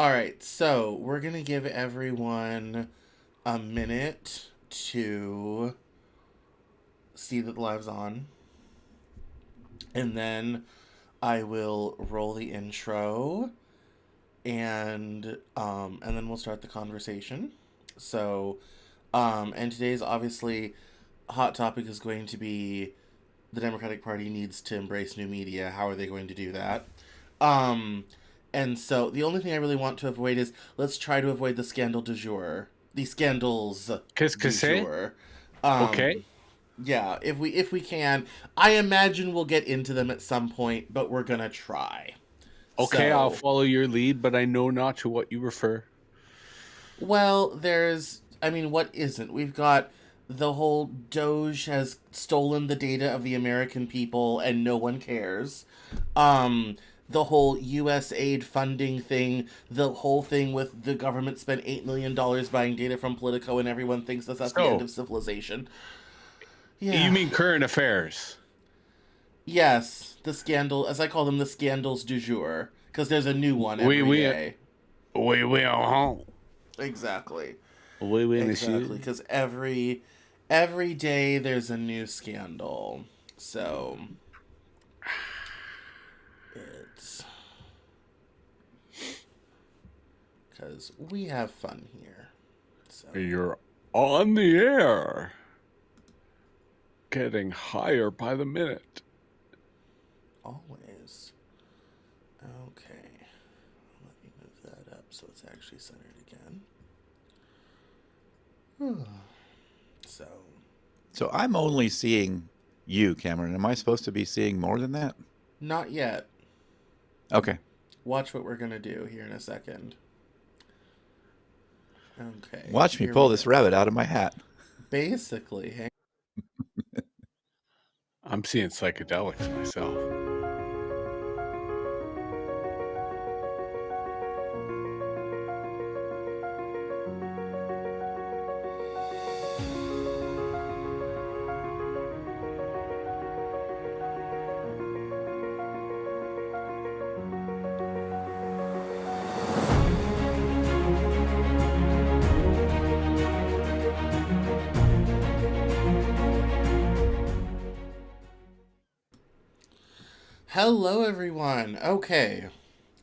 All right, so we're gonna give everyone a minute to see that the live's on, and then I will roll the intro, and then we'll start the conversation. So, and today's obviously hot topic is going to be the Democratic Party needs to embrace new media. How are they going to do that? Um, and so the only thing I really want to avoid is let's try to avoid the scandal du jour, the scandals Qu'est-ce que du c'est? jour. Okay. Yeah, if we can, I imagine we'll get into them at some point, but we're gonna try. Okay, I'll So, follow your lead, but I know not to what you refer. well, I mean, what isn't? We've got the whole Doge has stolen the data of the American people and no one cares. The whole US aid funding thing, the whole thing with the government spent $8 million buying data from Politico and everyone thinks that's the end So, of civilization. you Yeah. mean current affairs? Yes, the scandal, as I call them, the scandals du jour, because there's a new one Oui, every oui, day. oui, oui, Exactly. Oui, oui, Exactly, monsieur. because every day there's a new scandal. So it's because we have fun here. So You're on the air, getting higher by the minute. always. Okay. Let me move that up so it's actually centered again. So So I'm only seeing you, Cameron. Am I supposed to be seeing more than that? not yet. Okay. Watch what we're gonna do here in a second. Okay, Watch me here we pull go. this rabbit out of my hat. Basically, hang I'm seeing psychedelics myself. Hello, everyone. Okay,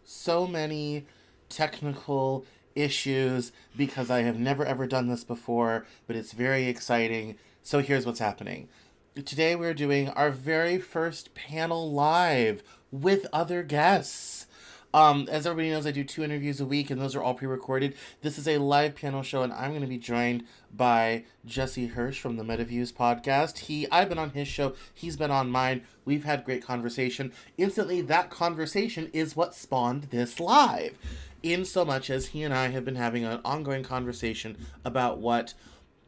so many technical issues because I have never ever done this before, but it's very exciting. So here's what's happening. Today we're doing our very first panel live with other guests. As everybody knows, I do 2 interviews a week, and those are all pre-recorded. This is a live panel show, and I'm going to be joined by Jesse Hirsh from the MetaViews podcast. I've been on his show, he's been on mine. We've had great conversation. Instantly, that conversation is what spawned this live, in so much as he and I have been having an ongoing conversation about what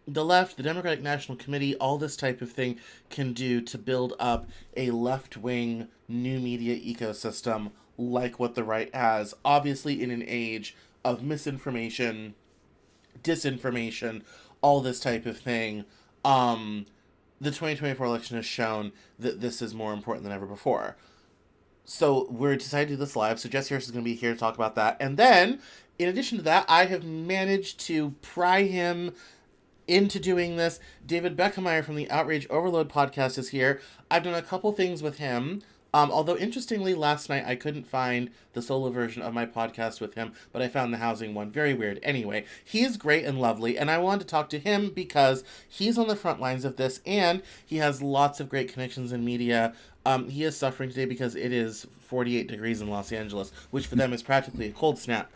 the left, the Democratic National Committee, all this type of thing can do to build up a left wing new media ecosystem like what the right has. Obviously, in an age of misinformation, disinformation, all this type of thing, the 2024 election has shown that this is more important than ever before. So we're decided to do this live. So Jesse Hirsch is going to be here to talk about that. And then, in addition to that, I have managed to pry him into doing this. David Beckemeyer from the Outrage Overload podcast is here. I've done a couple things with him. Although, interestingly, last night I couldn't find the solo version of my podcast with him, but I found the housing one. Very weird. Anyway, he's great and lovely, and I wanted to talk to him because he's on the front lines of this, and he has lots of great connections in media. He is suffering today because it is 48 degrees in Los Angeles, which for them is practically a cold snap.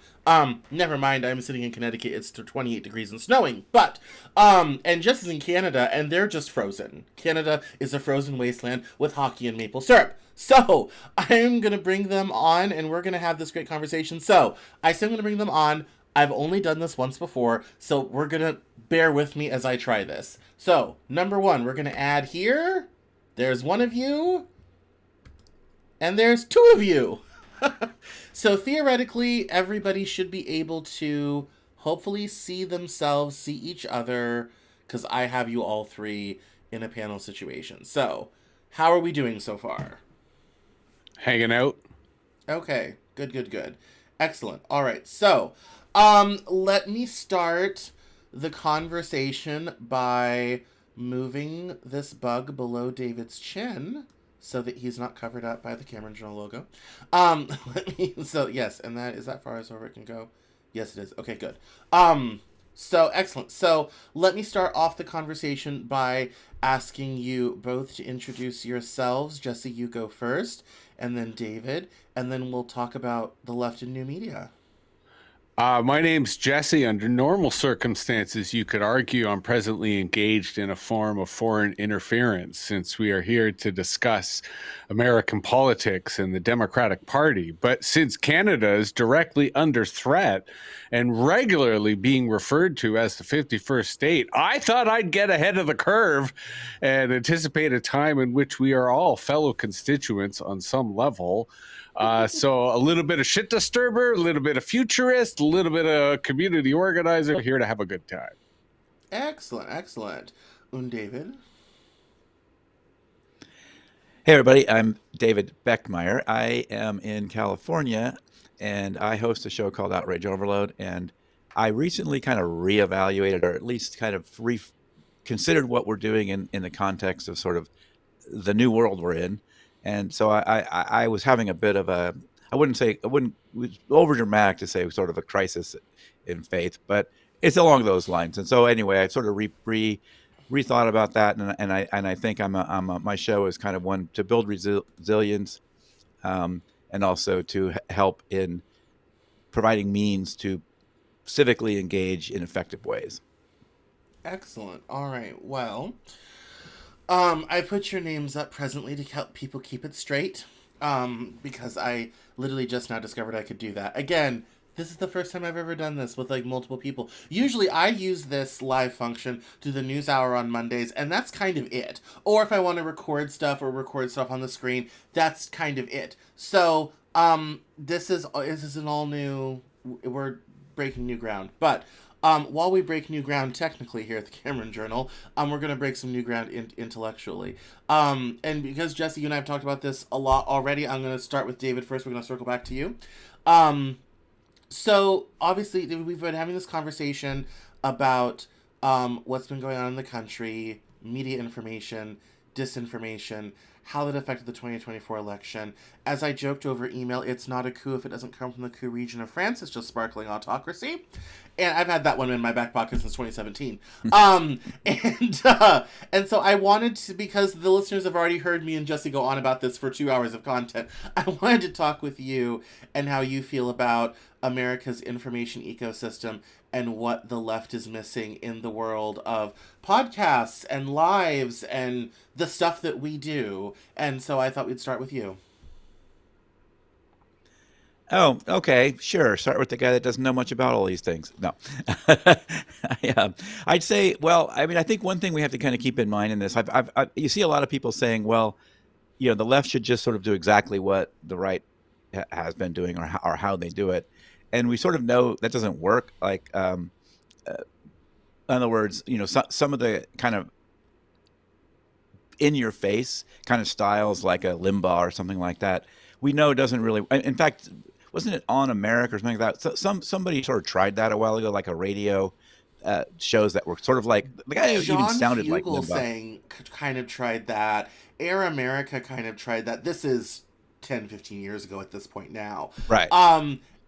Never mind, I'm sitting in Connecticut, it's 28 degrees and snowing, but, and just as in Canada, and they're just frozen. Canada is a frozen wasteland with hockey and maple syrup. So, I'm gonna bring them on, and we're gonna have this great conversation. So, I said I'm gonna bring them on. I've only done this once before, so we're gonna bear with me as I try this. So, number one, we're gonna add here. There's one of you. And there's two of you. So theoretically, everybody should be able to hopefully see themselves, see each other, because I have you all three in a panel situation. So, how are we doing so far? Hanging out. Okay, good, good, good. Excellent. All right. So, let me start the conversation by moving this bug below David's chin so that he's not covered up by the Cameron Journal logo. So yes, and that is that far as over it can go. Yes, it is. Okay, good. So excellent. So let me start off the conversation by asking you both to introduce yourselves. Jesse, you go first, and then David, and then we'll talk about the left in new media. My name's Jesse. Under normal circumstances, you could argue I'm presently engaged in a form of foreign interference since we are here to discuss American politics and the Democratic Party. But since Canada is directly under threat and regularly being referred to as the 51st state, I thought I'd get ahead of the curve and anticipate a time in which we are all fellow constituents on some level. So a little bit of shit disturber, a little bit of futurist, a little bit of community organizer, here to have a good time. Excellent, excellent. And David? Hey, everybody. I'm David Beckemeyer. I am in California, and I host a show called Outrage Overload. And I recently kind of reevaluated, or at least kind of considered what we're doing in the context of sort of the new world we're in. And so I was having a bit of a, I wouldn't, it was over dramatic to say sort of a crisis in faith, but it's along those lines. And so anyway, I sort of rethought about that, and I think my show is kind of one to build resilience, and also to help in providing means to civically engage in effective ways. Excellent. All right. Well, I put your names up presently to help people keep it straight, because I literally just now discovered I could do that. Again, this is the first time I've ever done this with like multiple people. Usually I use this live function to the news hour on Mondays, and that's kind of it. Or if I want to record stuff on the screen, that's kind of it. So, this is an all new, we're breaking new ground. But while we break new ground technically here at the Cameron Journal, we're going to break some new ground intellectually. And because Jesse, you and I have talked about this a lot already, I'm going to start with David first. We're going to circle back to you. So obviously we've been having this conversation about what's been going on in the country, media information, disinformation, how that affected the 2024 election. As I joked over email, it's not a coup if it doesn't come from the coup region of France. It's just sparkling autocracy. And I've had that one in my back pocket since 2017. And so I wanted to, because the listeners have already heard me and Jesse go on about this for 2 hours of content, I wanted to talk with you and how you feel about America's information ecosystem and what the left is missing in the world of podcasts and lives and the stuff that we do. And so I thought we'd start with you. Oh, okay, sure. Start with the guy that doesn't know much about all these things. No, I'd say. Well, I mean, I think one thing we have to kind of keep in mind in this, you see a lot of people saying, well, the left should just sort of do exactly what the right has been doing, or how they do it, and we sort of know that doesn't work. Like, in other words, some of the kind of in your face kind of styles, like a Limbaugh or something like that, we know doesn't really. In fact, wasn't it On America or something like that? Somebody sort of tried that a while ago, like a radio shows that were sort of like the guy who even sounded like Limbaugh. Kind of tried that. Air America kind of tried that. This is 10, 15 years ago at this point now. Right.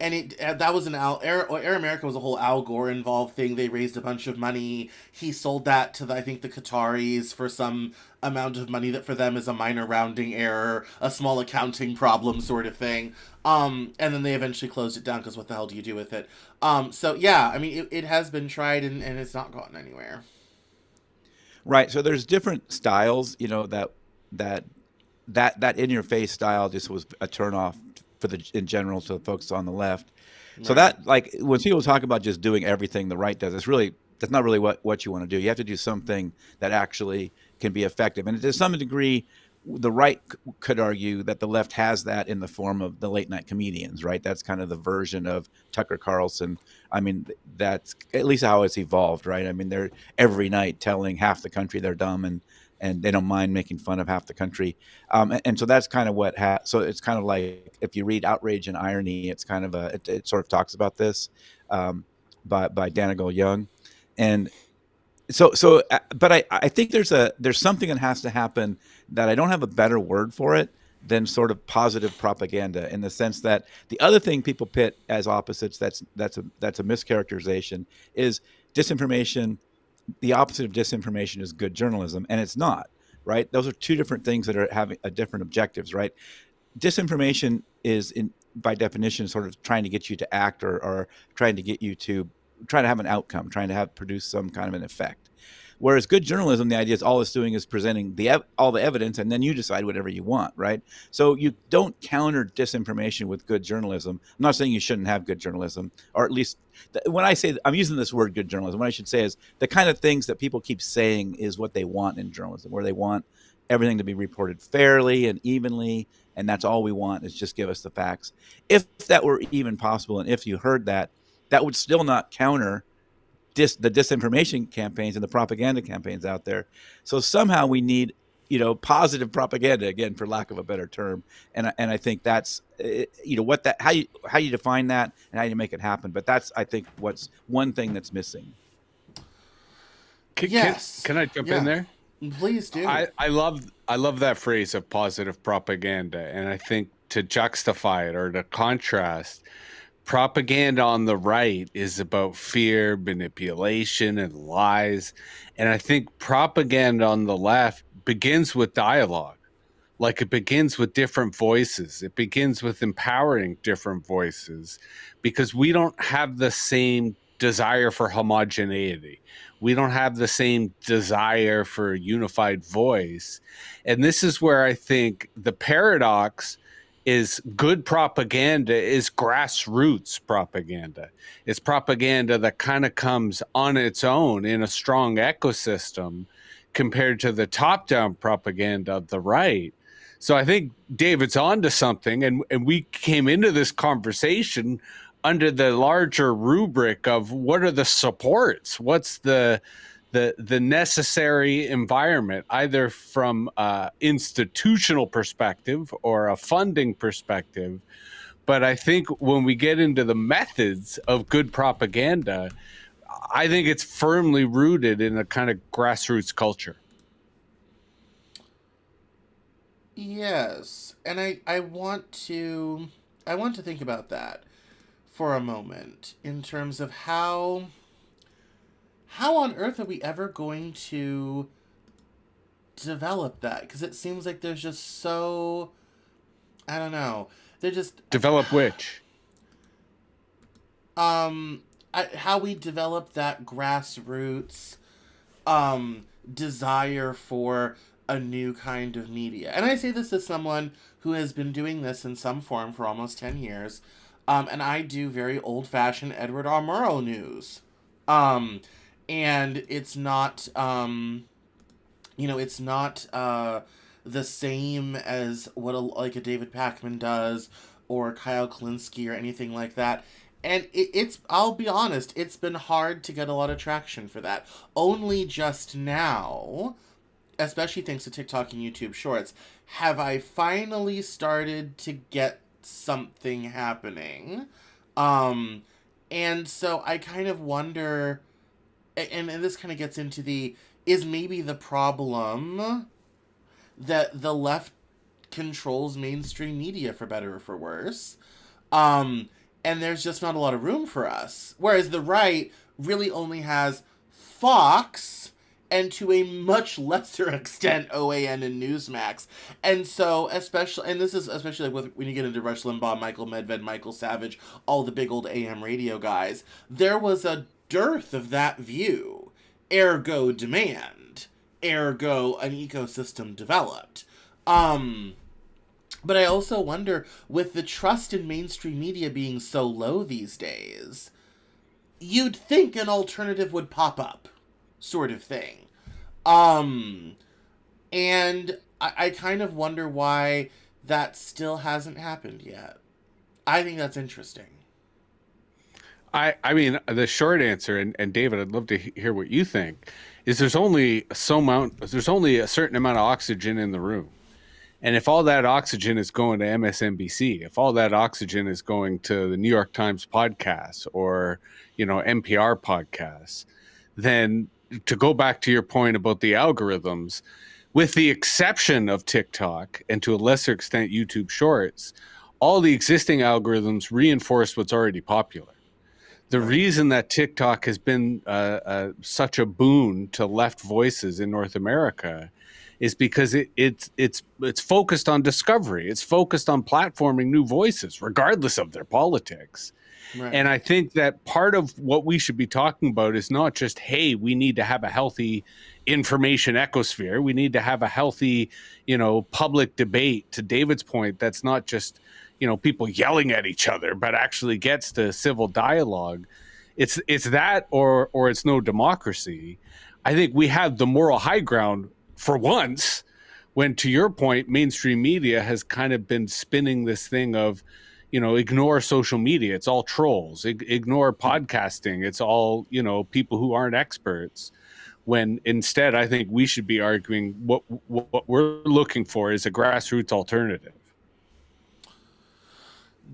And that was Air America was a whole Al Gore involved thing. They raised a bunch of money. He sold that to I think the Qataris for some amount of money that for them is a minor rounding error, a small accounting problem sort of thing. And then they eventually closed it down because what the hell do you do with it? So yeah, I mean it has been tried and it's not gotten anywhere. Right. So there's different styles, that in your face style just was a turnoff in general to the folks on the left. Right. So that, like, when people talk about just doing everything the right does, that's not really what you want to do. You have to do something that actually can be effective. And to some degree, the right could argue that the left has that in the form of the late night comedians, right? That's kind of the version of Tucker Carlson. I mean, that's at least how it's evolved, right? I mean, they're every night telling half the country they're dumb and they don't mind making fun of half the country. And so that's kind of what so it's kind of like, if you read Outrage and Irony, it's kind of it sort of talks about this, by Danigal Young. And but I think there's something that has to happen, that I don't have a better word for it than sort of positive propaganda, in the sense that the other thing people pit as opposites, that's a mischaracterization, is disinformation. The opposite of disinformation is good journalism, and it's not, right? Those are two different things that are having a different objectives, right? Disinformation is, by definition, sort of trying to get you to act, or trying to get you to try to have an outcome, trying to produce some kind of an effect. Whereas good journalism, the idea is all it's doing is presenting all the evidence, and then you decide whatever you want, right? So you don't counter disinformation with good journalism. I'm not saying you shouldn't have good journalism, or at least when I say, I'm using this word good journalism, what I should say is the kind of things that people keep saying is what they want in journalism, where they want everything to be reported fairly and evenly, and that's all we want, is just give us the facts. If that were even possible, and if you heard that, that would still not counter the disinformation campaigns and the propaganda campaigns out there. So somehow we need, positive propaganda, again, for lack of a better term. And I think that's, how you define that and how you make it happen. But that's, I think, what's one thing that's missing. Yes. Can I jump in there? Please do. I love that phrase of positive propaganda, and I think to justify it, or to contrast, propaganda on the right is about fear, manipulation, and lies. And I think propaganda on the left begins with dialogue. Like, it begins with different voices. It begins with empowering different voices, because we don't have the same desire for homogeneity. We don't have the same desire for a unified voice. And this is where I think the paradox is: good propaganda is grassroots propaganda. It's propaganda that kind of comes on its own in a strong ecosystem, compared to the top-down propaganda of the right. So I think David's onto something, and we came into this conversation under the larger rubric of what are the supports, what's the necessary environment, either from an institutional perspective or a funding perspective. But I think when we get into the methods of good propaganda, I think it's firmly rooted in a kind of grassroots culture. Yes, and I want to think about that for a moment, in terms of how on earth are we ever going to develop that? Because it seems like there's just so, I don't know, they're just Develop which? how we develop that grassroots desire for a new kind of media. And I say this as someone who has been doing this in some form for almost 10 years. And I do very old-fashioned Edward R. Murrow news. And it's not, it's not the same as what like a David Pakman does, or Kyle Kalinske, or anything like that. And it's, I'll be honest, it's been hard to get a lot of traction for that. Only just now, especially thanks to TikTok and YouTube Shorts, have I finally started to get something happening. And so I kind of wonder, and this kind of gets into is maybe the problem that the left controls mainstream media, for better or for worse. And there's just not a lot of room for us. Whereas the right really only has Fox, and to a much lesser extent, OAN and Newsmax. And so, and this is especially like when you get into Rush Limbaugh, Michael Medved, Michael Savage, all the big old AM radio guys, there was a dearth of that view. Ergo demand. Ergo an ecosystem developed. But I also wonder, with the trust in mainstream media being so low these days, you'd think an alternative would pop up, sort of thing. And I kind of wonder why that still hasn't happened yet. I think that's interesting. I mean, the short answer, and David, I'd love to hear what you think, is there's only a certain amount of oxygen in the room. And if all that oxygen is going to MSNBC, if all that oxygen is going to the New York Times podcast or, NPR podcasts, then to go back to your point about the algorithms, with the exception of TikTok and to a lesser extent YouTube Shorts, all the existing algorithms reinforce what's already popular. The Right. reason that TikTok has been such a boon to left voices in North America is because it's focused on discovery. It's focused on platforming new voices, regardless of their politics. Right. And I think that part of what we should be talking about is not just, hey, we need to have a healthy information ecosphere. We need to have a healthy, public debate. To David's point, that's not just, people yelling at each other, but actually gets to civil dialogue. It's that or it's no democracy. I think we have the moral high ground for once, when, to your point, mainstream media has kind of been spinning this thing of, ignore social media. It's all trolls. Ignore podcasting. It's all, people who aren't experts. When instead, I think we should be arguing what we're looking for is a grassroots alternative.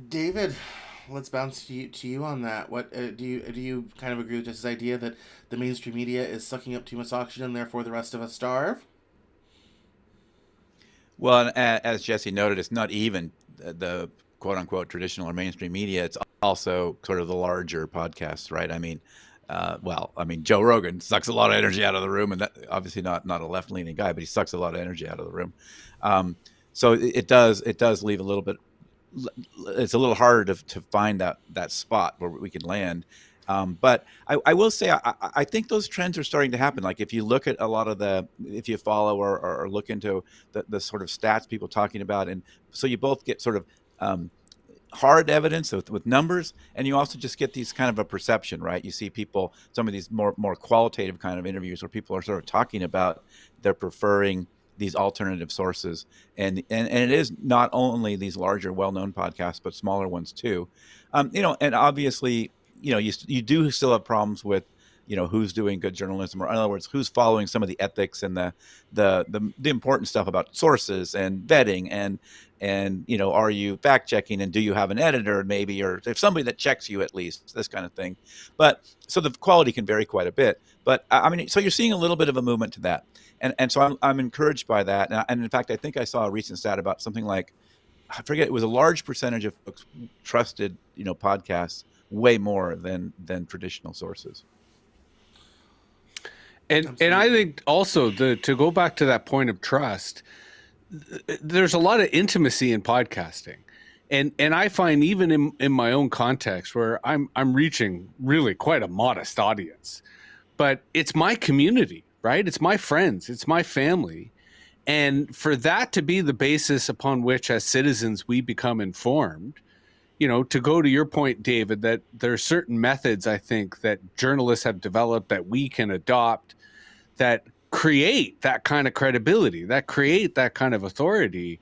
David, let's bounce to you on that. What do you kind of agree with this idea that the mainstream media is sucking up too much oxygen, and therefore the rest of us starve? Well, as Jesse noted, it's not even the quote unquote traditional or mainstream media. It's also sort of the larger podcasts, right? I mean, Joe Rogan sucks a lot of energy out of the room, and that, obviously not a left leaning guy, but he sucks a lot of energy out of the room. So it does leave a little bit. It's a little harder to find that spot where we can land. But I will say, I think those trends are starting to happen. Like if you look at a lot of if you follow or look into the sort of stats people talking about, and so you both get sort of hard evidence with numbers, and you also just get these kind of a perception, right? You see people, some of these more qualitative kind of interviews where people are sort of talking about they're preferring these alternative sources, and it is not only these larger well-known podcasts but smaller ones too. And obviously, you do still have problems with who's doing good journalism, or in other words, who's following some of the ethics and the important stuff about sources and vetting, and are you fact checking, and do you have an editor maybe, or if somebody that checks you, at least this kind of thing. But so the quality can vary quite a bit, but I mean, so you're seeing a little bit of a movement to that, and so I'm encouraged by that. And in fact, I think I saw a recent stat about something like, I forget, it was a large percentage of folks trusted podcasts way more than traditional sources. And I think also, to go back to that point of trust, there's a lot of intimacy in podcasting. And I find, even in my own context, where I'm reaching really quite a modest audience, but it's my community, right? It's my friends, it's my family. And for that to be the basis upon which, as citizens, we become informed, to go to your point, David, that there are certain methods, I think, that journalists have developed that we can adopt that create that kind of credibility, that create that kind of authority.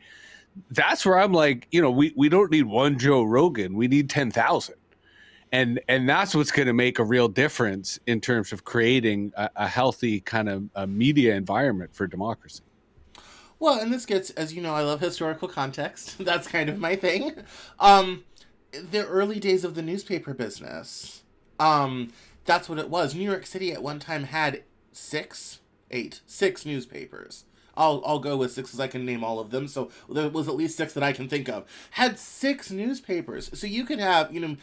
That's where I'm like, we don't need one Joe Rogan, we need 10,000. And that's what's going to make a real difference in terms of creating a healthy kind of a media environment for democracy. Well, and this gets, as you know, I love historical context. That's kind of my thing. The early days of the newspaper business. That's what it was. New York City at one time had six newspapers. I'll go with six because I can name all of them. So there was at least six that I can think of. Had six newspapers. So you could have, even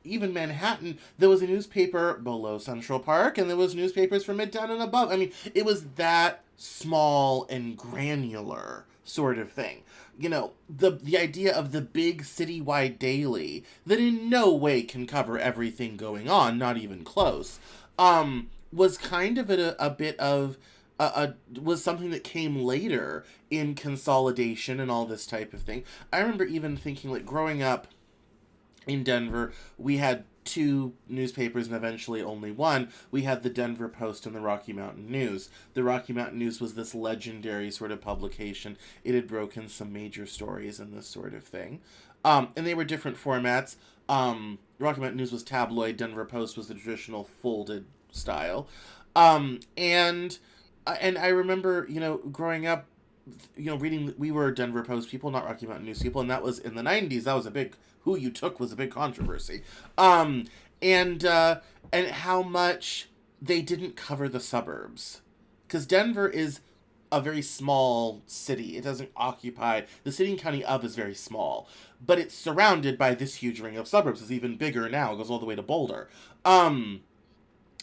Manhattan, there was a newspaper below Central Park, and there was newspapers for Midtown and above. I mean, it was that small and granular sort of thing. The idea of the big citywide daily that in no way can cover everything going on, not even close, was kind of a bit of was something that came later in consolidation and all this type of thing. I remember even thinking, like, growing up in Denver, we had two newspapers and eventually only one. We had the Denver Post and the Rocky Mountain News. The Rocky Mountain News was this legendary sort of publication. It had broken some major stories and this sort of thing. And they were different formats. Rocky Mountain News was tabloid. Denver Post was the traditional folded style. And I remember, growing up, reading. We were Denver Post people, not Rocky Mountain News people, and that was in the '90s. That was a big who you took was a big controversy. Um, and how much they didn't cover the suburbs, because Denver is a very small city. It doesn't occupy the city and county of is very small, but it's surrounded by this huge ring of suburbs. It's even bigger now. It goes all the way to Boulder. And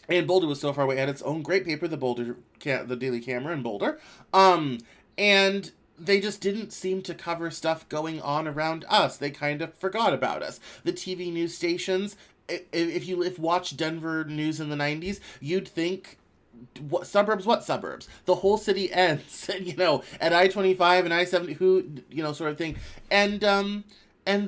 Boulder was so far away. It had its own great paper, the Daily Camera in Boulder. And they just didn't seem to cover stuff going on around us. They kind of forgot about us. The TV news stations, if you watched Denver news in the '90s, you'd think what suburbs? What suburbs? The whole city ends, at I-25 and I-70, sort of thing, and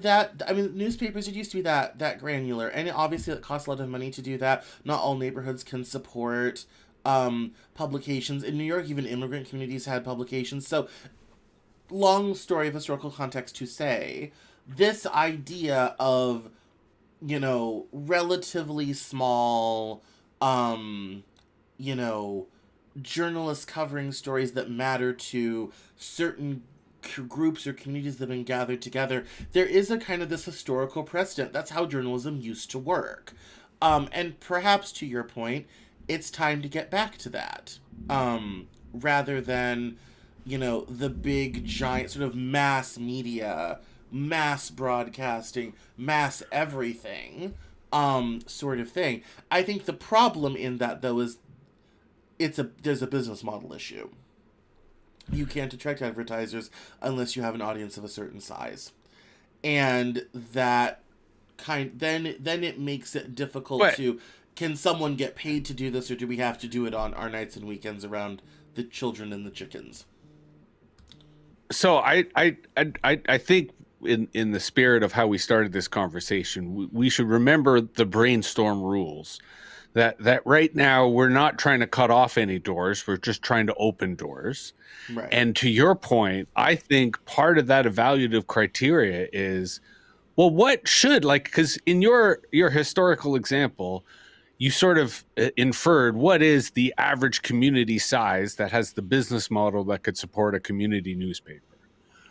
that, I mean, newspapers, it used to be that granular, and obviously it costs a lot of money to do that. Not all neighborhoods can support publications. In New York, even immigrant communities had publications. So, long story of historical context to say, this idea of, relatively small, you know, journalists covering stories that matter to certain groups or communities that have been gathered together, there is a kind of this historical precedent. That's how journalism used to work. And perhaps to your point, it's time to get back to that. Rather than, the big, giant sort of mass media, mass broadcasting, mass everything sort of thing. I think the problem in that, though, is there's a business model issue. You can't attract advertisers unless you have an audience of a certain size, and that then it makes it difficult But to, can someone get paid to do this, or do we have to do it on our nights and weekends around the children and the chickens? so I think in the spirit of how we started this conversation, we should remember the brainstorm rules. That right now we're not trying to cut off any doors, we're just trying to open doors. Right. And to your point, I think part of that evaluative criteria is, well, what should, like, because in your historical example, you sort of inferred what is the average community size that has the business model that could support a community newspaper.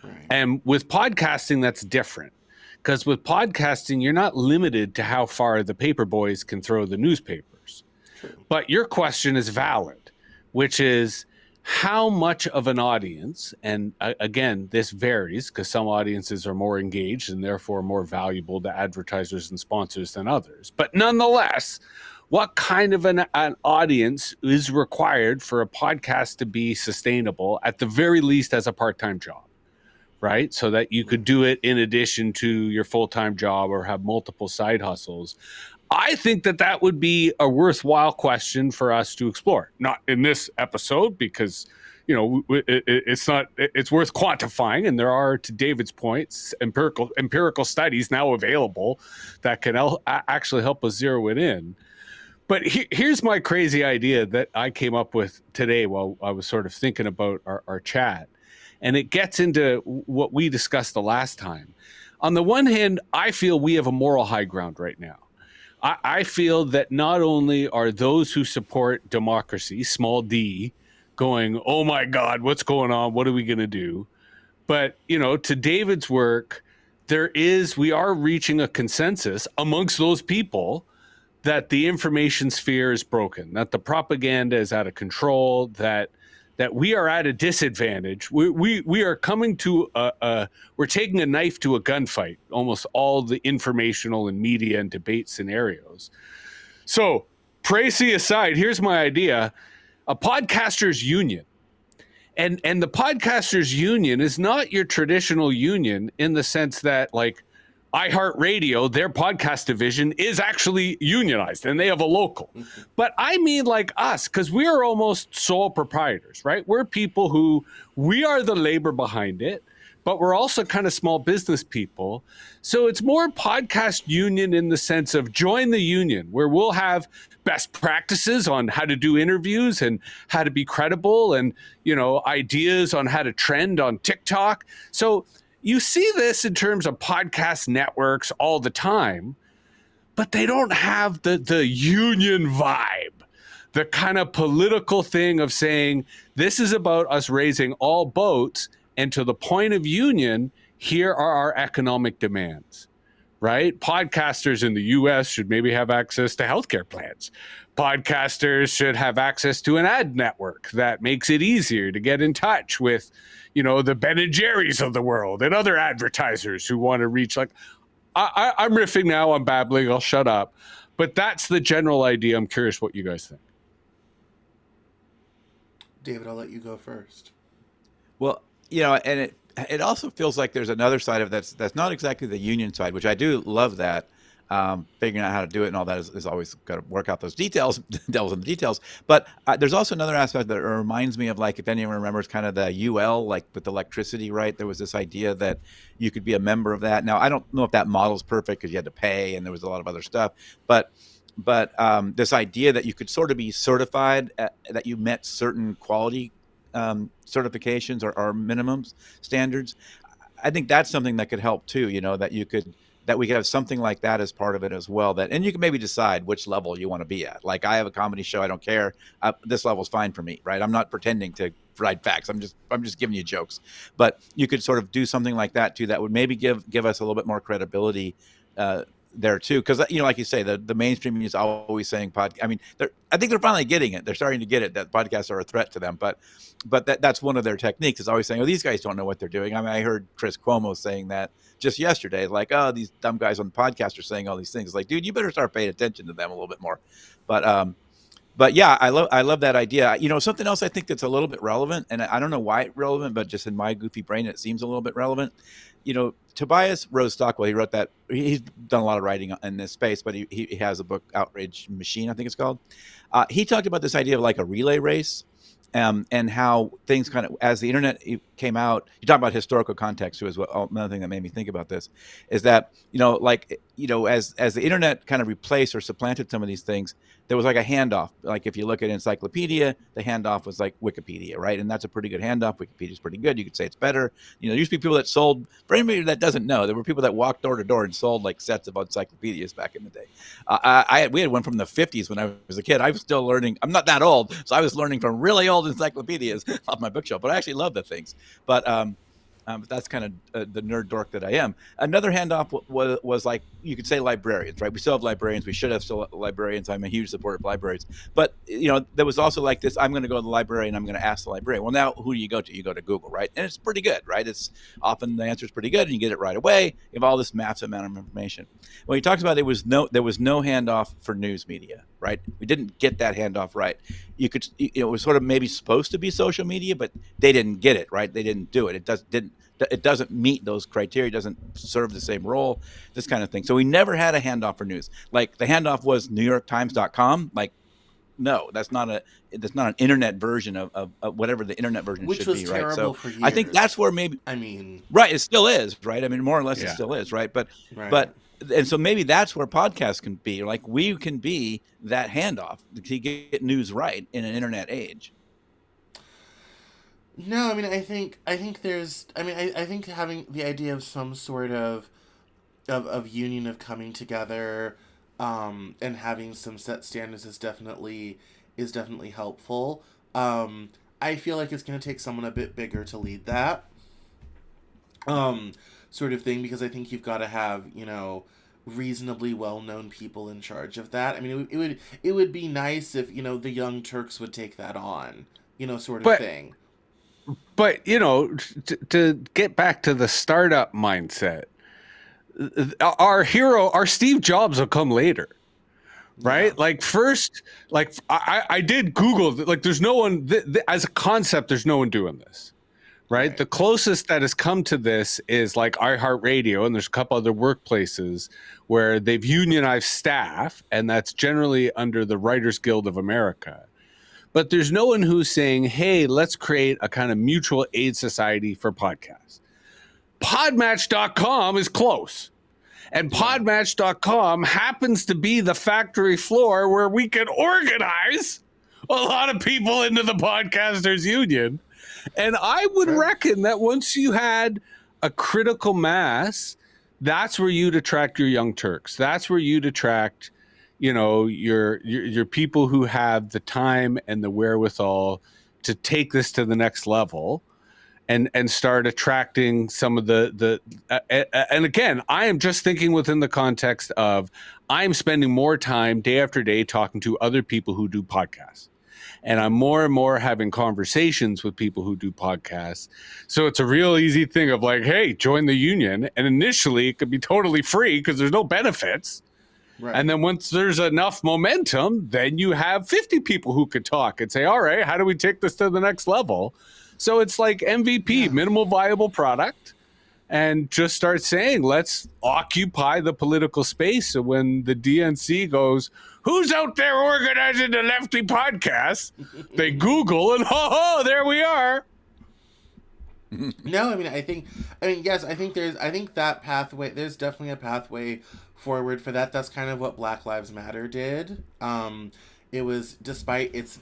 Right. And with podcasting, that's different. Because with podcasting, you're not limited to how far the paper boys can throw the newspapers. True. But your question is valid, which is how much of an audience, and again, this varies because some audiences are more engaged and therefore more valuable to advertisers and sponsors than others. But nonetheless, what kind of an audience is required for a podcast to be sustainable, at the very least as a part-time job? Right? So that you could do it in addition to your full-time job or have multiple side hustles. I think that would be a worthwhile question for us to explore. Not in this episode, because, it's worth quantifying. And there are, to David's points, empirical studies now available that can actually help us zero it in. But here's my crazy idea that I came up with today while I was sort of thinking about our chat. And it gets into what we discussed the last time. On the one hand, I feel we have a moral high ground right now. I feel that not only are those who support democracy, small d, going, oh my God, what's going on? What are we going to do? But, to David's work, we are reaching a consensus amongst those people that the information sphere is broken, that the propaganda is out of control, that we are at a disadvantage. We are coming to we're taking a knife to a gunfight, almost all the informational and media and debate scenarios. So, précis aside, here's my idea: a podcasters union. And the podcasters union is not your traditional union in the sense that, like, iHeartRadio, their podcast division, is actually unionized and they have a local. But I mean like us, because we are almost sole proprietors, right? We're people who, we are the labor behind it, but we're also kind of small business people. So it's more podcast union in the sense of join the union, where we'll have best practices on how to do interviews and how to be credible and, ideas on how to trend on TikTok. So you see this in terms of podcast networks all the time, but they don't have the union vibe. the kind of political thing of saying this is about us raising all boats, and to the point of union, here are our economic demands, right? Podcasters in the US should maybe have access to healthcare plans. Podcasters should have access to an ad network that makes it easier to get in touch with, the Ben and Jerry's of the world and other advertisers who want to reach. Like, I'm riffing now, I'm babbling, I'll shut up. But that's the general idea. I'm curious what you guys think. David, I'll let you go first. Well, and it also feels like there's another side of that's not exactly the union side, which I do love that. Figuring out how to do it and all that is always got to work out those details, devils in the details. But there's also another aspect that reminds me of, like, if anyone remembers kind of the UL, like with electricity, right? There was this idea that you could be a member of that. Now, I don't know if that model's perfect because you had to pay and there was a lot of other stuff. But this idea that you could sort of be certified, that you met certain quality certifications or minimums standards. I think that's something that could help too, that we could have something like that as part of it as well. And you can maybe decide which level you want to be at. Like, I have a comedy show, I don't care. This level's fine for me, right? I'm not pretending to write facts. I'm just giving you jokes. But you could sort of do something like that too, that would maybe give us a little bit more credibility there too, because like you say, the mainstream is always saying I think they're finally getting it. They're starting to get it that podcasts are a threat to them, but that's one of their techniques, is always saying, oh, these guys don't know what they're doing. I mean, I heard Chris Cuomo saying that just yesterday, like, oh, these dumb guys on the podcast are saying all these things. Like, dude, you better start paying attention to them a little bit more. But yeah, I love that idea. Something else I think that's a little bit relevant, and I don't know why it's relevant, but just in my goofy brain, it seems a little bit relevant. Tobias Rose Stockwell, he wrote that. He's done a lot of writing in this space, but he has a book, Outrage Machine, I think it's called. He talked about this idea of like a relay race, and how things kind of, as the internet came out, you talk about historical context too, as well. Another thing that made me think about this is that, as the internet kind of replaced or supplanted some of these things, there was like a handoff. Like, if you look at encyclopedia, the handoff was like Wikipedia, right? And that's a pretty good handoff. Wikipedia is pretty good. You could say it's better. There used to be people that sold, for anybody that doesn't know, there were people that walked door to door and sold like sets of encyclopedias back in the day. We had one from the 50s when I was a kid. I was still learning. I'm not that old, so I was learning from really old encyclopedias off my bookshelf, but I actually love the things. But that's kind of the nerd dork that I am. Another handoff was like, you could say librarians, right? We still have librarians. We should have still librarians. I'm a huge supporter of libraries. But, there was also like this, I'm going to go to the library and I'm going to ask the librarian. Well, now who do you go to? You go to Google, right? And it's pretty good, right? It's often the answer is pretty good and you get it right away. You have all this massive amount of information. When he talks about there was no handoff for news media, right? We didn't get that handoff right. It was sort of maybe supposed to be social media, but they didn't get it, right? They didn't do it. It doesn't meet those criteria, doesn't serve the same role, this kind of thing. So we never had a handoff for news. Like, the handoff was NewYorkTimes.com. Like, no, that's not an internet version of whatever the internet version Which should was be, right? So for years. I think that's where maybe, right, it still is, right? I mean, more or less it still is, right? But and so maybe that's where podcasts can be. Like, we can be that handoff to get news right in an internet age. No, I mean, I think there's, I think having the idea of some sort of union, of coming together, and having some set standards is definitely helpful. I feel like it's going to take someone a bit bigger to lead that, sort of thing, because I think you've got to have, reasonably well-known people in charge of that. I mean, it would be nice if, the Young Turks would take that on, sort of thing. But, to get back to the startup mindset, our Steve Jobs will come later, right? Yeah. Like, first, like, I did Google, like, there's no one, as a concept, there's no one doing this, right? The closest that has come to this is like iHeartRadio, and there's a couple other workplaces where they've unionized staff, and that's generally under the Writers Guild of America. But there's no one who's saying, hey, let's create a kind of mutual aid society for podcasts. Podmatch.com is close. And Podmatch.com happens to be the factory floor where we can organize a lot of people into the Podcasters Union. And I would reckon that once you had a critical mass, that's where you'd attract your Young Turks. That's where you'd attract, your people who have the time and the wherewithal to take this to the next level and start attracting some of and again, I am just thinking within the context of I'm spending more time day after day talking to other people who do podcasts. And I'm more and more having conversations with people who do podcasts. So it's a real easy thing of like, hey, join the union. And initially it could be totally free because there's no benefits. Right. And then once there's enough momentum, then you have 50 people who could talk and say, all right, how do we take this to the next level? So it's like MVP, minimal viable product, and just start saying, let's occupy the political space. So when the DNC goes, who's out there organizing the lefty podcast? They Google and there we are. No, yes, I think that pathway, there's definitely a pathway forward for that. That's kind of what Black Lives Matter did. It was, despite its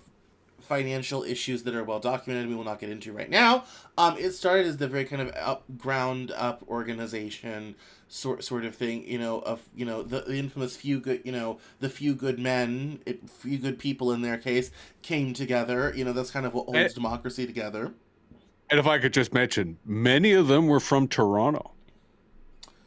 financial issues that are well documented, we will not get into right now. It started as the very kind of ground up organization sort of thing, the infamous few good, the few good men, few good people in their case came together. That's kind of what holds democracy together. And if I could just mention, many of them were from Toronto.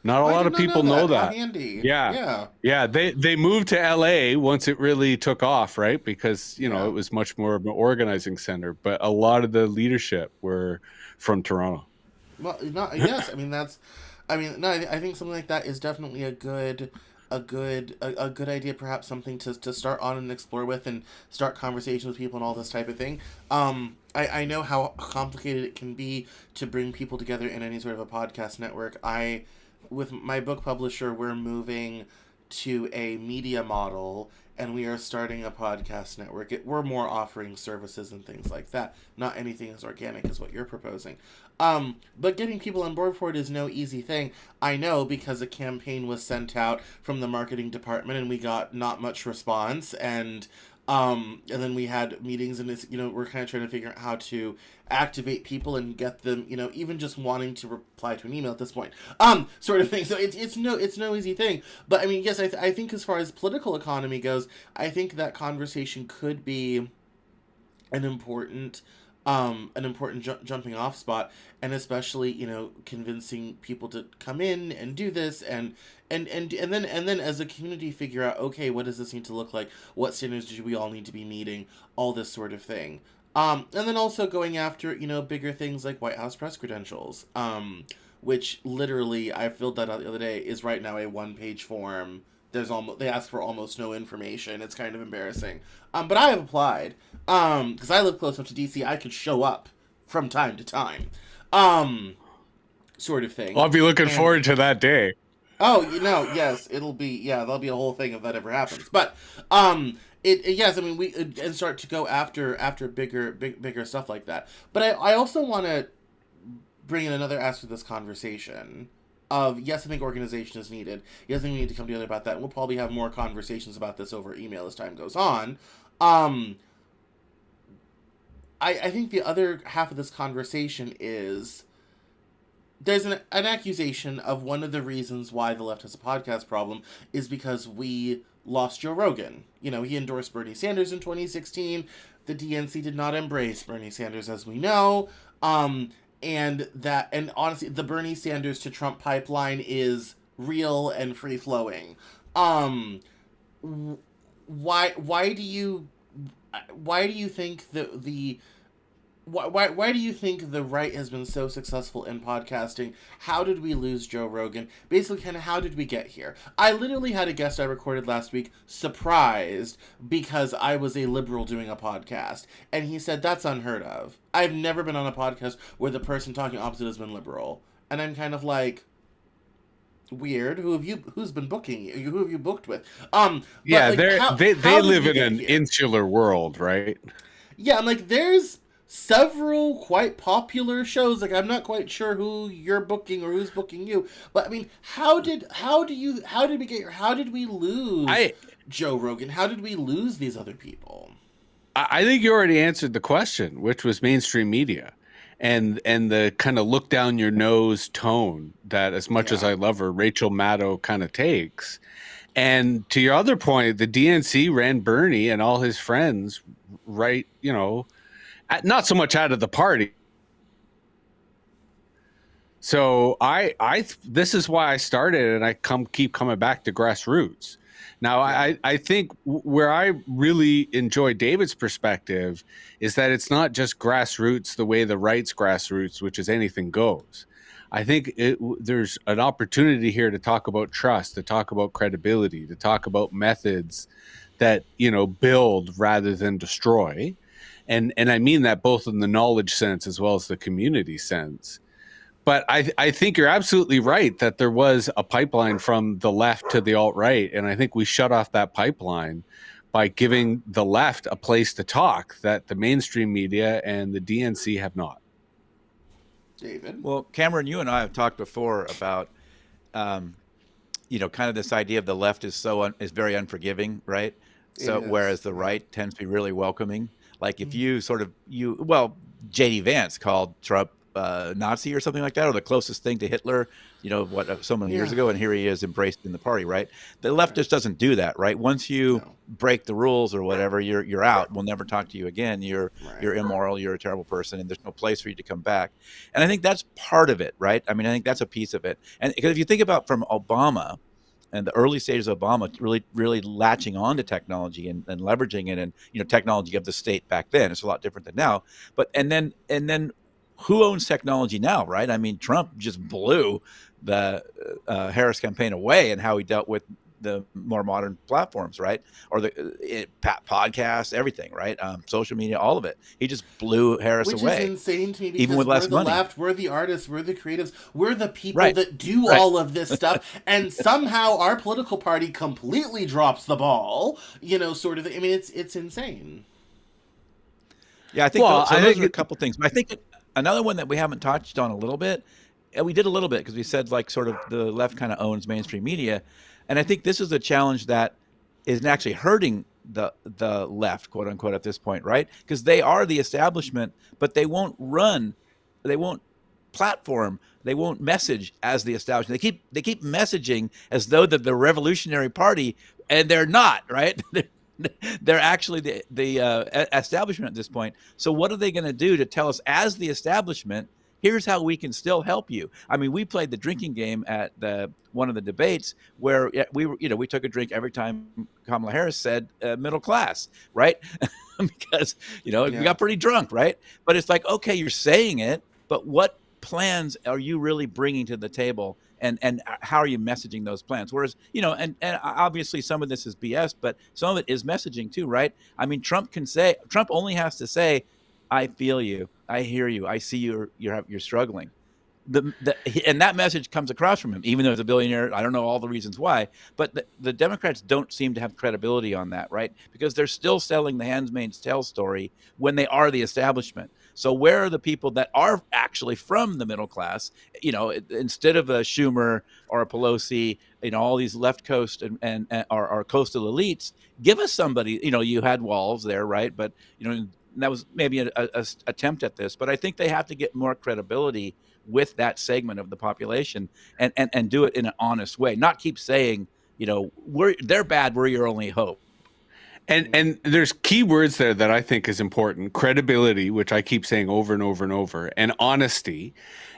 Not a lot of people know that. How handy. Yeah. They moved to LA once it really took off, right? Because it was much more of an organizing center. But a lot of the leadership were from Toronto. Well, yes. I think something like that is definitely a good idea. Perhaps something to start on and explore with, and start conversations with people and all this type of thing. I know how complicated it can be to bring people together in any sort of a podcast network. With my book publisher, we're moving to a media model, and we are starting a podcast network. We're more offering services and things like that. Not anything as organic as what you're proposing. But getting people on board for it is no easy thing. I know, because a campaign was sent out from the marketing department and we got not much response, and then we had meetings, and it's, we're kind of trying to figure out how to activate people and get them, even just wanting to reply to an email at this point, sort of thing. So it's no easy thing. But yes, I think as far as political economy goes, I think that conversation could be an important jumping off spot, and especially convincing people to come in and do this, and then as a community figure out, okay, what does this need to look like, what standards do we all need to be meeting, all this sort of thing, and then also going after bigger things like White House press credentials, which literally, I filled that out the other day, is right now a 1-page form. They ask for almost no information. It's kind of embarrassing. But I have applied. Because I live close enough to DC, I could show up from time to time. Sort of thing. I'll be looking forward to that day. Oh, yes, that'll be a whole thing if that ever happens. But, we and start to go after bigger stuff like that. But I also want to bring in another aspect of this conversation. Yes, I think organization is needed. Yes, I think we need to come together about that. We'll probably have more conversations about this over email as time goes on. I think the other half of this conversation is there's an accusation of one of the reasons why the left has a podcast problem is because we lost Joe Rogan. He endorsed Bernie Sanders in 2016. The DNC did not embrace Bernie Sanders, as we know. And honestly, the Bernie Sanders to Trump pipeline is real and free flowing. Why do you think why do you think the right has been so successful in podcasting? How did we lose Joe Rogan? Basically, kind of how did we get here? I literally had a guest I recorded last week surprised because I was a liberal doing a podcast. And he said, that's unheard of. I've never been on a podcast where the person talking opposite has been liberal. And I'm kind of like, weird. Who's been booking you? Who have you booked with? Yeah, they live in an insular world, right? Yeah, I'm like, there's several quite popular shows. Like, I'm not quite sure who you're booking or who's booking you, but how did we lose Joe Rogan? How did we lose these other people? I think you already answered the question, which was mainstream media, and the kind of look down your nose tone that, as much as I love her, Rachel Maddow kind of takes. And to your other point, the DNC ran Bernie and all his friends right, not so much out of the party. So this is why I started, and I keep coming back to grassroots. Now, Yeah. I think where I really enjoy David's perspective is that it's not just grassroots the way the right's grassroots, which is anything goes. I think there's an opportunity here to talk about trust, to talk about credibility, to talk about methods that build rather than destroy, and I mean that both in the knowledge sense as well as the community sense. But I think you're absolutely right that there was a pipeline from the left to the alt-right, and I think we shut off that pipeline by giving the left a place to talk that the mainstream media and the DNC have not. David? Well, Cameron, you and I have talked before about kind of this idea of the left is very unforgiving, right? It So is. whereas the Yeah. right tends to be really welcoming. Like if well, JD Vance called Trump Nazi or something like that, or the closest thing to Hitler, so many years Yeah. ago, and here he is embraced in the party, right? The left Right. just doesn't do that, right? Once you No. break the rules or whatever, you're out. We'll never talk to you again. You're Right. immoral. You're a terrible person, and there's no place for you to come back. And I think that's part of it, right? I mean, I think that's a piece of it. And because if you think about from Obama and the early stages of Obama really, really latching on to technology and leveraging it, and technology of the state back then, it's a lot different than now. But and then who owns technology now, right? I mean, Trump just blew the Harris campaign away and how he dealt with the more modern platforms, right? Or the podcasts, everything, right? Social media, all of it. He just blew Harris Which is away, insane to me even because with we're less the money. left, we're the artists, we're the creatives, we're the people Right, that do right. all of this stuff, and somehow our political party completely drops the ball. Sort of. I mean, it's insane. Yeah, I think Well, those are a couple things. But I think another one that we haven't touched on a little bit, and we did a little bit because we said like sort of the left kind of owns mainstream media, and I think this is a challenge that is actually hurting the left, quote unquote, at this point, right? Because they are the establishment, but they won't platform, they won't message as the establishment. They keep messaging as though they're the Revolutionary Party, and they're not, right? They're actually the establishment at this point. So what are they going to do to tell us as the establishment? Here's how we can still help you. I mean, we played the drinking game at one of the debates where we took a drink every time Kamala Harris said middle class, right? Because we Yeah. got pretty drunk, right? But it's like, okay, you're saying it, but what plans are you really bringing to the table, and how are you messaging those plans? Whereas and obviously some of this is BS, but some of it is messaging too, right? I mean, Trump only has to say, I feel you, I hear you, I see you're struggling. And that message comes across from him, even though he's a billionaire. I don't know all the reasons why, but the Democrats don't seem to have credibility on that, right? Because they're still selling the Handmaid's Tale story when they are the establishment. So where are the people that are actually from the middle class? Instead of a Schumer or a Pelosi, all these left coast and our coastal elites, give us somebody. You had Walls there, right? But that was maybe a attempt at this. But I think they have to get more credibility with that segment of the population, and do it in an honest way, not keep saying they're bad, we're your only hope. And there's key words there that I think is important: credibility, which I keep saying over and over and over, and honesty.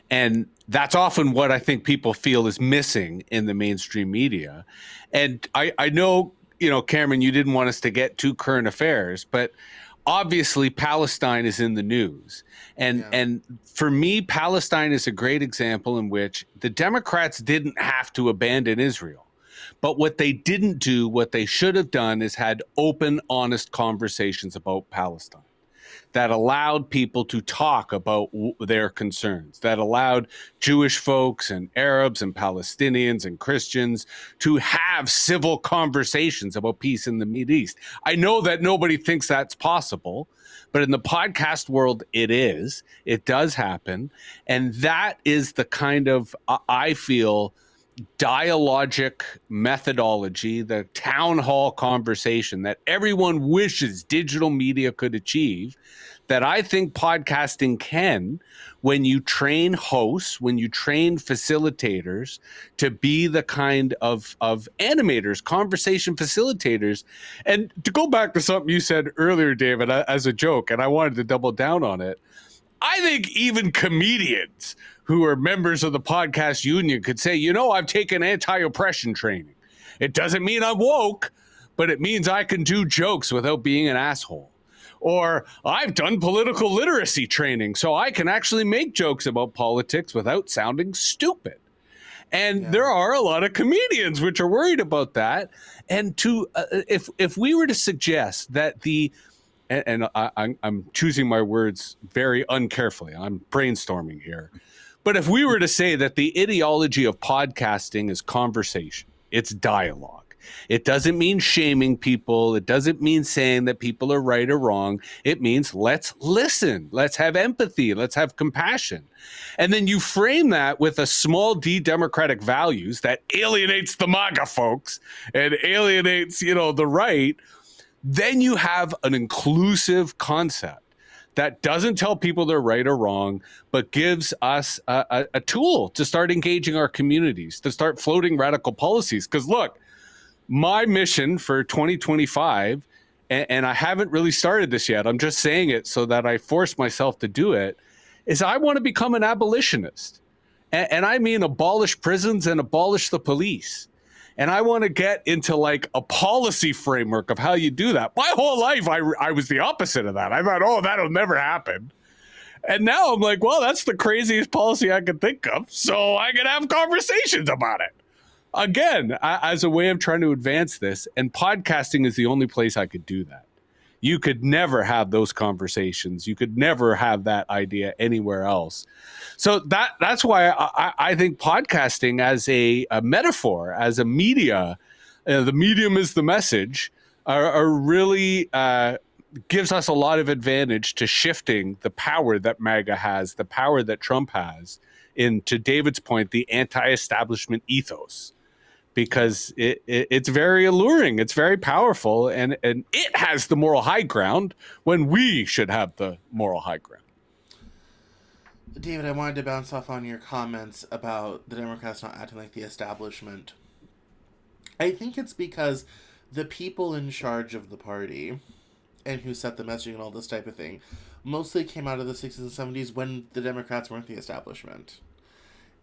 And that's often what I think people feel is missing in the mainstream media. And I know, Cameron, you didn't want us to get too current affairs, but obviously Palestine is in the news. And for me, Palestine is a great example in which the Democrats didn't have to abandon Israel. But what they didn't do, what they should have done, is had open, honest conversations about Palestine that allowed people to talk about their concerns, that allowed Jewish folks and Arabs and Palestinians and Christians to have civil conversations about peace in the Middle East. I know that nobody thinks that's possible, but in the podcast world, it is. It does happen. And that is the kind of, I feel, dialogic methodology, the town hall conversation that everyone wishes digital media could achieve, that I think podcasting can, when you train hosts, when you train facilitators to be the kind of animators, conversation facilitators. And to go back to something you said earlier, David, as a joke, and I wanted to double down on it, I think even comedians who are members of the podcast union could say, I've taken anti-oppression training. It doesn't mean I'm woke, but it means I can do jokes without being an asshole. Or I've done political literacy training, so I can actually make jokes about politics without sounding stupid. And there are a lot of comedians which are worried about that. And if we were to suggest that I'm choosing my words very uncarefully, I'm brainstorming here. But if we were to say that the ideology of podcasting is conversation, it's dialogue. It doesn't mean shaming people. It doesn't mean saying that people are right or wrong. It means let's listen. Let's have empathy. Let's have compassion. And then you frame that with a small d democratic values that alienates the MAGA folks and alienates, the right. Then you have an inclusive concept that doesn't tell people they're right or wrong, but gives us a tool to start engaging our communities, to start floating radical policies. Because look, my mission for 2025, and I haven't really started this yet, I'm just saying it so that I force myself to do it, is I want to become an abolitionist. And I mean abolish prisons and abolish the police. And I want to get into like a policy framework of how you do that. My whole life, I was the opposite of that. I thought, that'll never happen. And now I'm like, well, that's the craziest policy I could think of. So I can have conversations about it. Again, as a way of trying to advance this, and podcasting is the only place I could do that. You could never have those conversations. You could never have that idea anywhere else. So that's why I think podcasting as a metaphor, as a media, the medium is the message, are really gives us a lot of advantage to shifting the power that MAGA has, the power that Trump has, in, to David's point, the anti-establishment ethos. Because it's very alluring, it's very powerful, and it has the moral high ground when we should have the moral high ground. David, I wanted to bounce off on your comments about the Democrats not acting like the establishment. I think it's because the people in charge of the party and who set the messaging and all this type of thing mostly came out of the 60s and 70s when the Democrats weren't the establishment.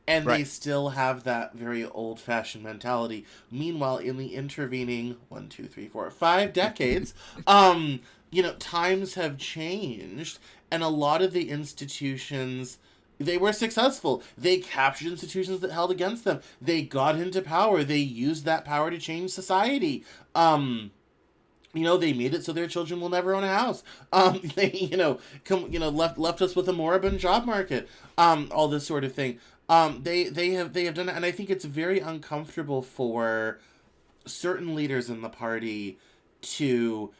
And They still have that very old-fashioned mentality. Meanwhile, in the intervening 1, 2, 3, 4, 5 decades, times have changed, and a lot of the institutions, they were successful. They captured institutions that held against them. They got into power. They used that power to change society. They made it so their children will never own a house. They, left us with a moribund job market. All this sort of thing. They have done that, and I think it's very uncomfortable for certain leaders in the party to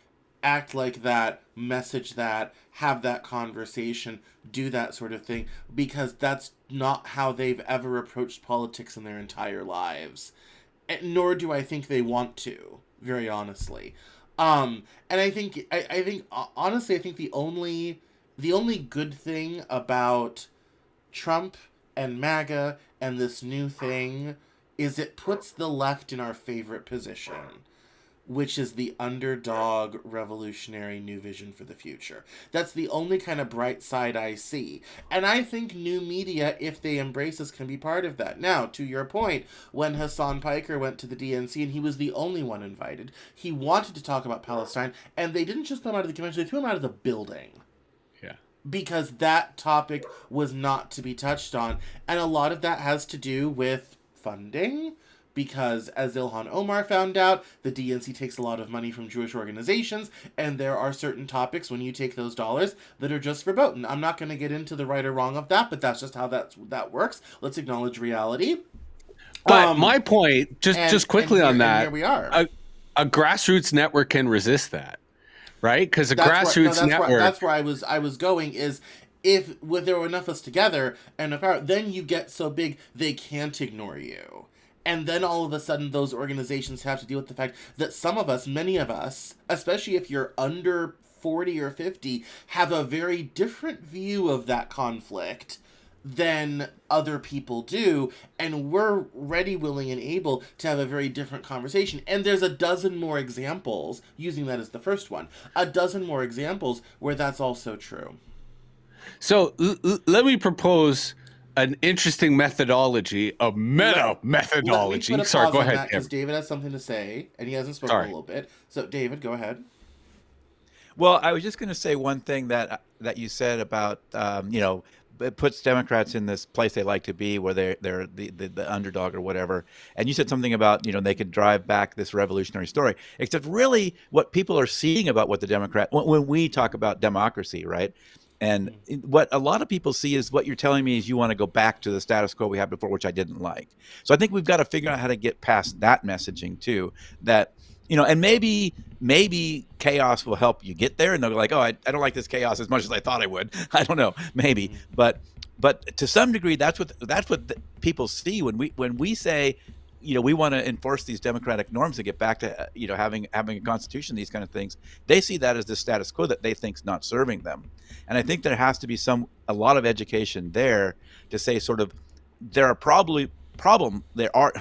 act like that, message that, have that conversation, do that sort of thing, because that's not how they've ever approached politics in their entire lives. And nor do I think they want to, very honestly. And I think honestly, I think the only good thing about Trump and MAGA and this new thing is it puts the left in our favorite position, which is the underdog revolutionary new vision for the future. That's the only kind of bright side I see. And I think new media, if they embrace this, can be part of that. Now, to your point, when Hassan Piker went to the DNC and he was the only one invited, he wanted to talk about Palestine, and they didn't just throw him out of the convention, they threw him out of the building. Because that topic was not to be touched on. And a lot of that has to do with funding. Because, as Ilhan Omar found out, the DNC takes a lot of money from Jewish organizations. And there are certain topics, when you take those dollars, that are just verboten. I'm not going to get into the right or wrong of that, but that's just how that works. Let's acknowledge reality. But my point, just quickly on that, here we are. A grassroots network can resist that. Right, because grassroots network. That's where I was going. Is if there were enough of us together and enough power, then you get so big they can't ignore you, And then all of a sudden, those organizations have to deal with the fact that some of us, many of us, especially if you're under 40 or 50, have a very different view of that conflict than other people do. And we're ready, willing, and able to have a very different conversation. And there's a dozen more examples, using that as the first one, a dozen more examples where that's also true. So let me propose an interesting methodology, a methodology. Let me put a Sorry, pause go on ahead, that Tim. because David has something to say, and he hasn't spoken Sorry. a little bit. So, David, go ahead. Well, I was just going to say one thing that you said about it puts Democrats in this place they like to be, where they're the underdog or whatever. And you said something about they could drive back this revolutionary story. Except really, what people are seeing about what the Democrat when we talk about democracy, right? And what a lot of people see is what you're telling me is you want to go back to the status quo we had before, which I didn't like. So I think we've got to figure out how to get past that messaging too. That and maybe chaos will help you get there, and they'll be like, oh, I don't like this chaos as much as I thought I would. I don't know, maybe, but to some degree, that's what people see when we say, we want to enforce these democratic norms to get back to having a constitution, these kind of things. They see that as the status quo that they think's not serving them, and I think there has to be a lot of education there to say sort of there are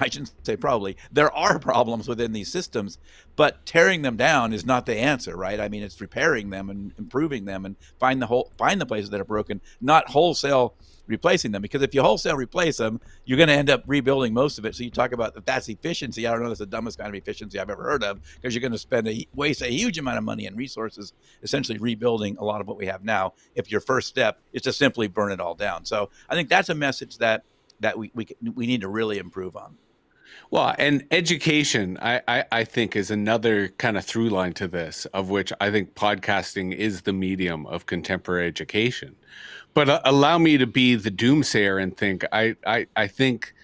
I shouldn't say probably, there are problems within these systems, but tearing them down is not the answer, right? I mean, it's repairing them and improving them and find the places that are broken, not wholesale replacing them. Because if you wholesale replace them, you're going to end up rebuilding most of it. So you talk about that's efficiency. I don't know, that's the dumbest kind of efficiency I've ever heard of, because you're going to waste a huge amount of money and resources essentially rebuilding a lot of what we have now, if your first step is to simply burn it all down. So I think that's a message that we need to really improve on. Well, and education, I think, is another kind of through line to this, of which I think podcasting is the medium of contemporary education. But allow me to be the doomsayer and think I think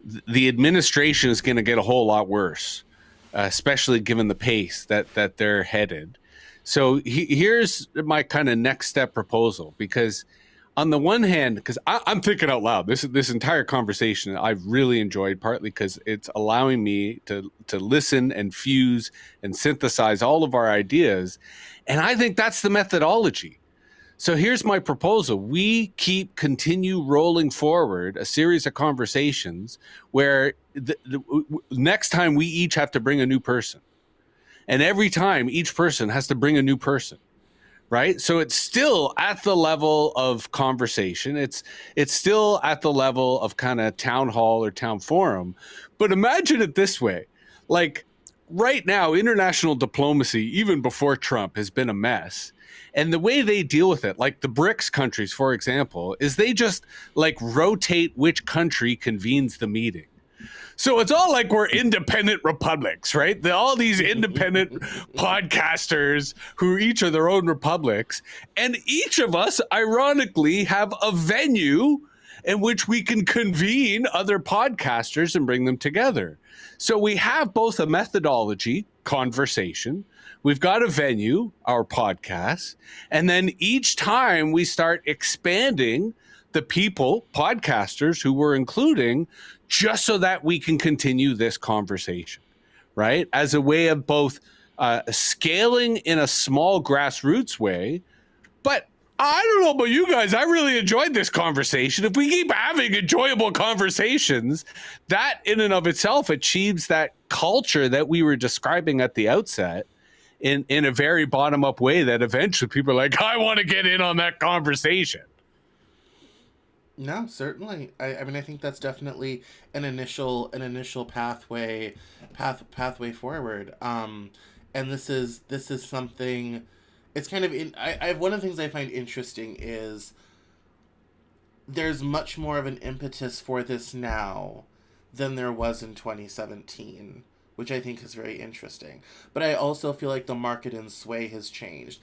the administration is going to get a whole lot worse, especially given the pace that they're headed. So here's my kind of next step proposal, because on the one hand, because I'm thinking out loud, this entire conversation I've really enjoyed, partly because it's allowing me to listen and fuse and synthesize all of our ideas. And I think that's the methodology. So here's my proposal. We continue rolling forward a series of conversations where the next time we each have to bring a new person. And every time each person has to bring a new person. Right. So it's still at the level of conversation. It's still at the level of kind of town hall or town forum. But imagine it this way. Like right now, international diplomacy, even before Trump, has been a mess. And the way they deal with it, like the BRICS countries, for example, is they just like rotate which country convenes the meeting. So it's all like we're independent republics, right? All these independent podcasters who each are their own republics. And each of us, ironically, have a venue in which we can convene other podcasters and bring them together. So we have both a methodology, conversation. We've got a venue, our podcast. And then each time we start expanding the people, podcasters who we're including, just so that we can continue this conversation, right? As a way of both scaling in a small grassroots way. But I don't know about you guys, I really enjoyed this conversation. If we keep having enjoyable conversations, that in and of itself achieves that culture that we were describing at the outset in a very bottom-up way, that eventually people are like, I want to get in on that conversation. No, certainly. I mean, I think that's definitely an initial pathway forward. And this is something. It's kind of I one of the things I find interesting is there's much more of an impetus for this now than there was in 2017, which I think is very interesting. But I also feel like the market and sway has changed.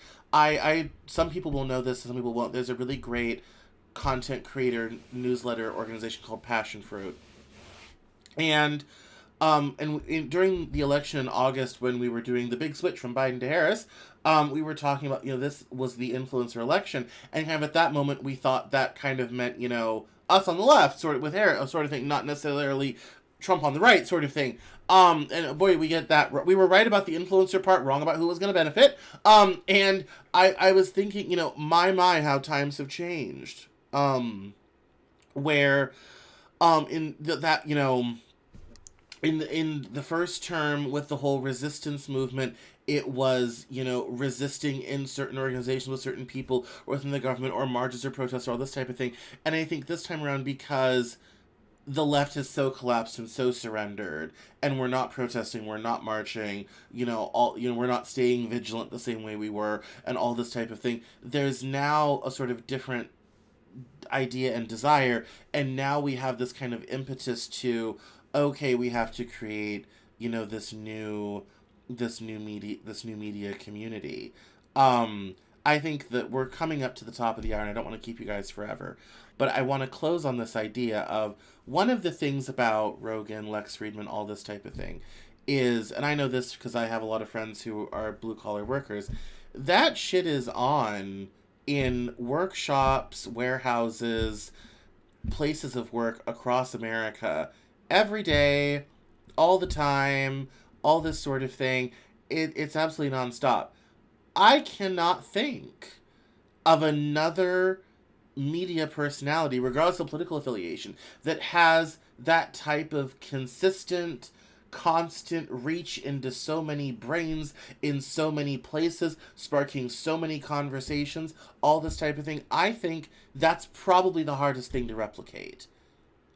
Some people will know this, some people won't. There's a really great content creator newsletter organization called Passion Fruit, and during the election in August, when we were doing the big switch from Biden to Harris, we were talking about, this was the influencer election, and kind of at that moment we thought that kind of meant, us on the left, sort of with Harris, sort of thing, not necessarily Trump on the right sort of thing. And boy, we get that. We were right about the influencer part, wrong about who was going to benefit. And I was thinking, my, how times have changed. Where, in that, in the first term with the whole resistance movement, it was resisting in certain organizations with certain people or within the government or marches or protests or all this type of thing. And I think this time around, because the left has so collapsed and so surrendered, and we're not protesting, we're not marching, we're not staying vigilant the same way we were, and all this type of thing, there's now a sort of different idea and desire, and now we have this kind of impetus to, okay, we have to create this new media community. I think that we're coming up to the top of the hour, and I don't want to keep you guys forever, but I want to close on this idea of one of the things about Rogan, Lex Friedman, all this type of thing is, and I know this because I have a lot of friends who are blue collar workers, that shit is on in workshops, warehouses, places of work across America every day, all the time, all this sort of thing. It's absolutely nonstop. I cannot think of another media personality, regardless of political affiliation, that has that type of consistent, constant reach into so many brains in so many places, sparking so many conversations, all this type of thing. I think that's probably the hardest thing to replicate.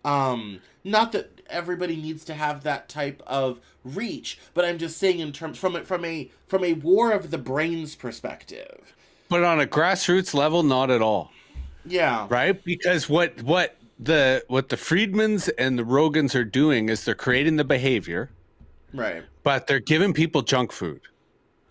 Not that everybody needs to have that type of reach, but I'm just saying in terms from a war of the brains perspective. But on a grassroots level, not at all. Yeah. Right? Because what the Friedmans and the Rogans are doing is they're creating the behavior, Right. but they're giving people junk food.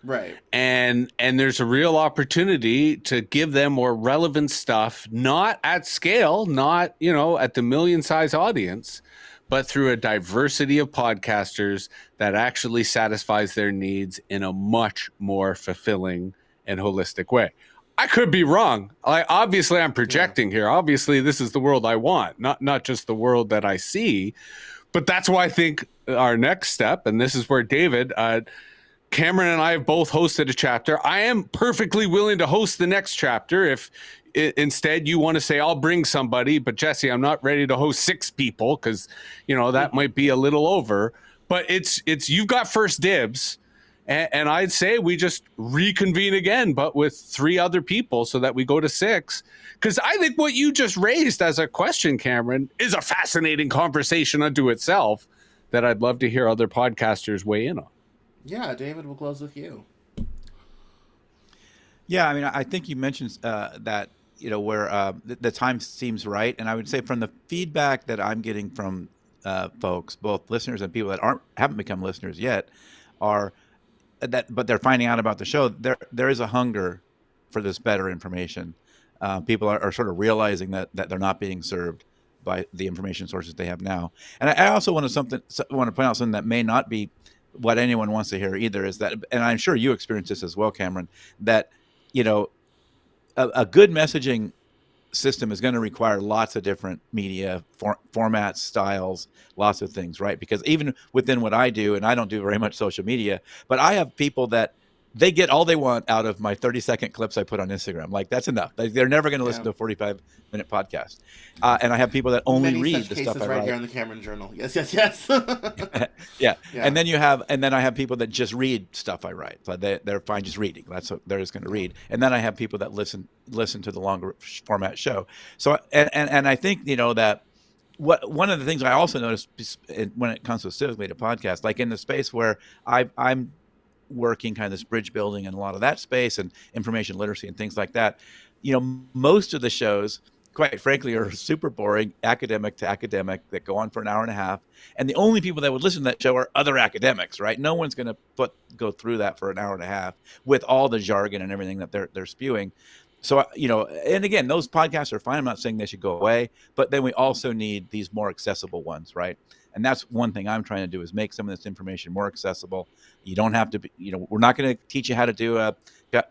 Right. And there's a real opportunity to give them more relevant stuff, not at scale, not, at the million size audience, but through a diversity of podcasters that actually satisfies their needs in a much more fulfilling and holistic way. I could be wrong. Obviously I'm projecting here. Obviously this is the world I want, not just the world that I see, but that's why I think our next step, and this is where David, Cameron and I have both hosted a chapter. I am perfectly willing to host the next chapter if instead you want to say, I'll bring somebody, but Jesse, I'm not ready to host 6 people because, that might be a little over. But it's you've got first dibs. And I'd say we just reconvene again, but with 3 other people so that we go to 6. Because I think what you just raised as a question, Cameron, is a fascinating conversation unto itself that I'd love to hear other podcasters weigh in on. Yeah, David, we'll close with you. Yeah, I mean, I think you mentioned that, where the time seems right. And I would say from the feedback that I'm getting from folks, both listeners and people that haven't become listeners yet, but they're finding out about the show, there is a hunger for this better information. People are sort of realizing that they're not being served by the information sources they have now. And I also want to point out something that may not be what anyone wants to hear either, is that, and I'm sure you experience this as well, Cameron, that, a good messaging system is going to require lots of different media formats, styles, lots of things, right? Because even within what I do, and I don't do very much social media, but I have people that they get all they want out of my 30-second clips I put on Instagram. Like, that's enough. They're never going to listen to a 45-minute podcast. And I have people that only read the stuff I write. Here in the Cameron Journal. Yes. Yeah. And then I have people that just read stuff I write. So they're fine just reading. That's what they're just going to read. And then I have people that listen to the longer format show. So, and I think, that one of the things I also noticed when it comes specifically to podcasts, like in the space where I'm working kind of this bridge building and a lot of that space and information literacy and things like that, most of the shows, quite frankly, are super boring, academic to academic, that go on for an hour and a half. And the only people that would listen to that show are other academics, right? No one's going to go through that for an hour and a half with all the jargon and everything that they're spewing. So, and again, those podcasts are fine. I'm not saying they should go away, but then we also need these more accessible ones, right? And that's one thing I'm trying to do, is make some of this information more accessible. You don't have to be, we're not going to teach you how to do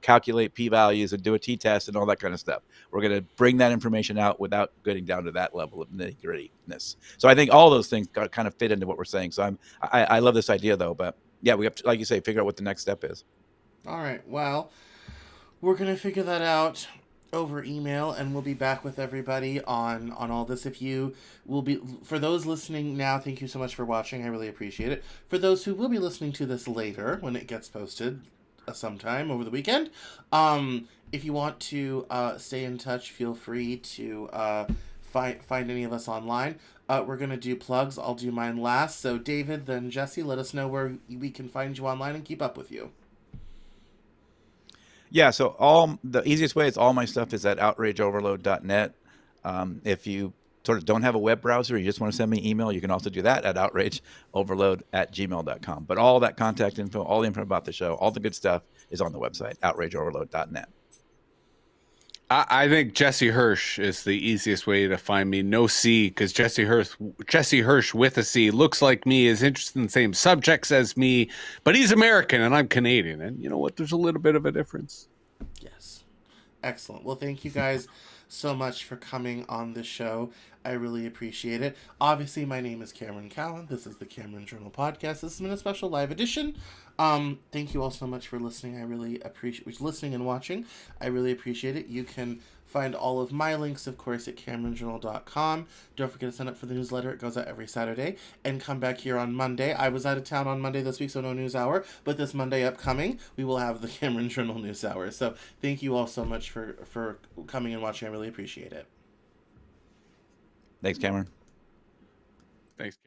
calculate p-values and do a t-test and all that kind of stuff. We're going to bring that information out without getting down to that level of nitty-grittiness. So I think all those things kind of fit into what we're saying. So I love this idea, though. But yeah, we have to, like you say, figure out what the next step is. All right. Well, we're going to figure that out over email, and we'll be back with everybody on all this. If you will be, for those listening now, thank you so much for watching. I really appreciate it. For those who will be listening to this later, when it gets posted sometime over the weekend, if you want to stay in touch, feel free to find any of us online. We're going to do plugs. I'll do mine last. So David, then Jesse, let us know where we can find you online and keep up with you. Yeah, so the easiest way is all my stuff is at outrageoverload.net. If you sort of don't have a web browser, you just want to send me an email, you can also do that at outrageoverload@gmail.com. But all that contact info, all the info about the show, all the good stuff is on the website, outrageoverload.net. I think Jesse Hirsh is the easiest way to find me. No C, because Jesse Hirsh with a C looks like me, is interested in the same subjects as me, but he's American and I'm Canadian. And you know what? There's a little bit of a difference. Yes. Excellent. Well, thank you guys so much for coming on the show. I really appreciate it. Obviously, my name is Cameron Callan. This is the Cameron Journal Podcast. This has been a special live edition. Thank you all so much for listening. I really appreciate listening and watching. I really appreciate it. You can find all of my links, of course, at CameronJournal.com. Don't forget to sign up for the newsletter. It goes out every Saturday. And come back here on Monday. I was out of town on Monday this week, so no news hour. But this Monday upcoming, we will have the Cameron Journal News Hour. So thank you all so much for coming and watching. I really appreciate it. Thanks, Cameron. Thanks.